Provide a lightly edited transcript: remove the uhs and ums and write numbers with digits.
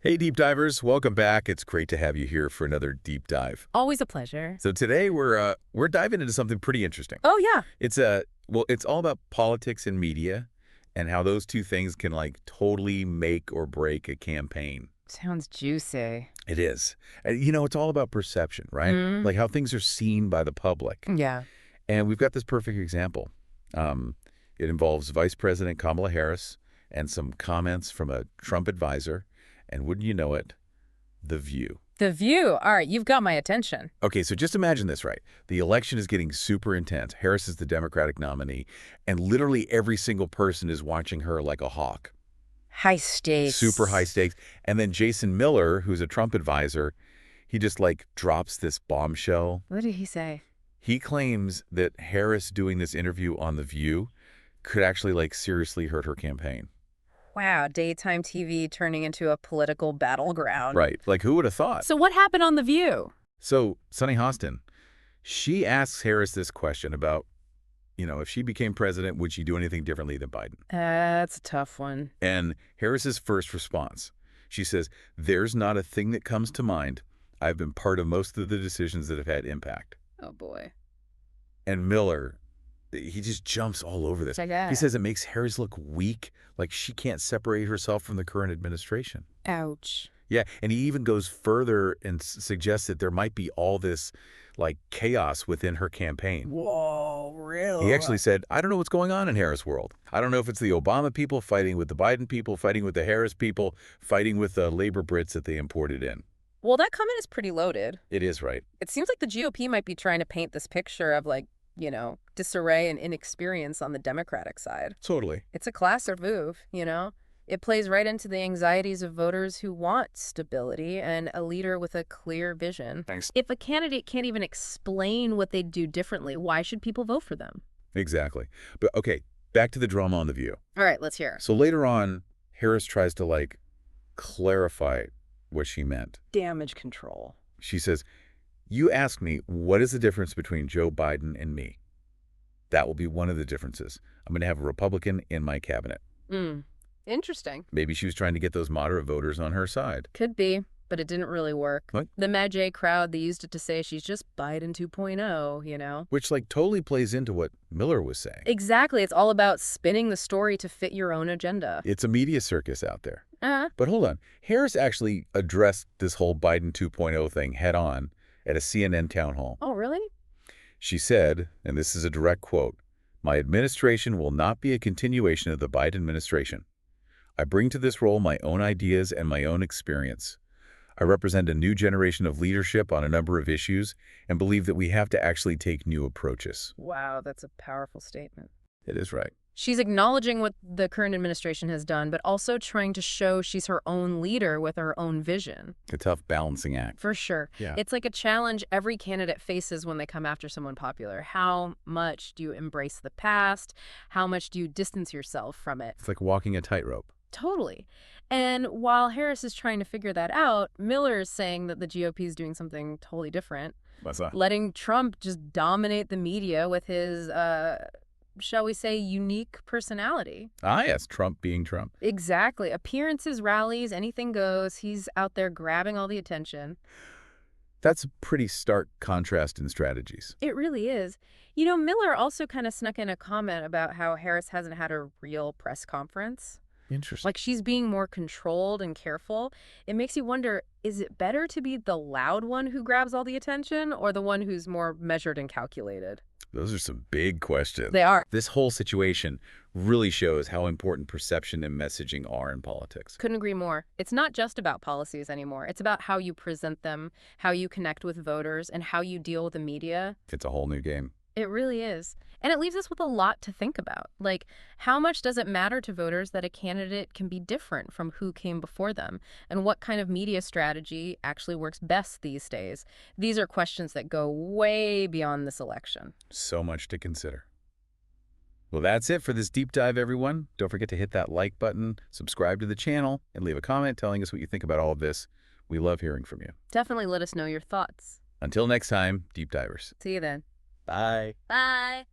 Hey, deep divers, welcome back. It's great to have you here for another deep dive. Always a pleasure. So today we're diving into something pretty interesting. Oh, yeah. It's all about politics and media and how those two things can like totally make or break a campaign. Sounds juicy. It is. And it's all about perception, right? Mm. Like how things are seen by the public. Yeah. And we've got this perfect example. It involves Vice President Kamala Harris and some comments from a Trump advisor. And wouldn't you know it, The View. The View. All right, you've got my attention. Okay, so just imagine this, right? The election is getting super intense. Harris is the Democratic nominee, and literally every single person is watching her like a hawk. High stakes. Super high stakes. And then Jason Miller, who's a Trump advisor, he just like drops this bombshell. What did he say? He claims that Harris doing this interview on The View could actually like seriously hurt her campaign. Wow, daytime TV turning into a political battleground. Right. Like, who would have thought? So what happened on The View? So, Sunny Hostin, she asks Harris this question about, if she became president, would she do anything differently than Biden? That's a tough one. And Harris's first response, she says, "There's not a thing that comes to mind. I've been part of most of the decisions that have had impact." Oh, boy. And Miller, he just jumps all over this. He says it makes Harris look weak, like she can't separate herself from the current administration. Ouch. Yeah, and he even goes further and suggests that there might be all this, like, chaos within her campaign. Whoa, really? He actually said, I don't know what's going on in Harris' world. I don't know if it's the Obama people fighting with the Biden people, fighting with the Harris people, fighting with the labor Brits that they imported in. Well, that comment is pretty loaded. It is, right? It seems like the GOP might be trying to paint this picture of, like, disarray and inexperience on the Democratic side. Totally. It's a classic move, It plays right into the anxieties of voters who want stability and a leader with a clear vision. Thanks. If a candidate can't even explain what they'd do differently, why should people vote for them? Exactly. But, okay, back to the drama on The View. All right, let's hear. So later on, Harris tries to, like, clarify what she meant. Damage control. She says, "You asked me, what is the difference between Joe Biden and me? That will be one of the differences. I'm going to have a Republican in my cabinet." Interesting. Maybe she was trying to get those moderate voters on her side. Could be, but it didn't really work. What? The Mad crowd, they used it to say she's just Biden 2.0, Which, like, totally plays into what Miller was saying. Exactly. It's all about spinning the story to fit your own agenda. It's a media circus out there. Uh-huh. But hold on. Harris actually addressed this whole Biden 2.0 thing head on at a CNN town hall. Oh, really? She said, and this is a direct quote, "My administration will not be a continuation of the Biden administration. I bring to this role my own ideas and my own experience. I represent a new generation of leadership on a number of issues and believe that we have to actually take new approaches." Wow, that's a powerful statement. It is right. She's acknowledging what the current administration has done, but also trying to show she's her own leader with her own vision. A tough balancing act. For sure. Yeah. It's like a challenge every candidate faces when they come after someone popular. How much do you embrace the past? How much do you distance yourself from it? It's like walking a tightrope. Totally. And while Harris is trying to figure that out, Miller is saying that the GOP is doing something totally different. What's that? Letting Trump just dominate the media with his, shall we say, unique personality. Ah, yes, Trump being Trump. Exactly. Appearances, rallies, anything goes. He's out there grabbing all the attention. That's a pretty stark contrast in strategies. It really is. Miller also kind of snuck in a comment about how Harris hasn't had a real press conference. Interesting. Like she's being more controlled and careful. It makes you wonder, is it better to be the loud one who grabs all the attention or the one who's more measured and calculated? Those are some big questions. They are. This whole situation really shows how important perception and messaging are in politics. Couldn't agree more. It's not just about policies anymore. It's about how you present them, how you connect with voters, and how you deal with the media. It's a whole new game. It really is. And it leaves us with a lot to think about. Like, how much does it matter to voters that a candidate can be different from who came before them? And what kind of media strategy actually works best these days? These are questions that go way beyond this election. So much to consider. Well, that's it for this deep dive, everyone. Don't forget to hit that like button, subscribe to the channel, and leave a comment telling us what you think about all of this. We love hearing from you. Definitely let us know your thoughts. Until next time, deep divers. See you then. Bye. Bye.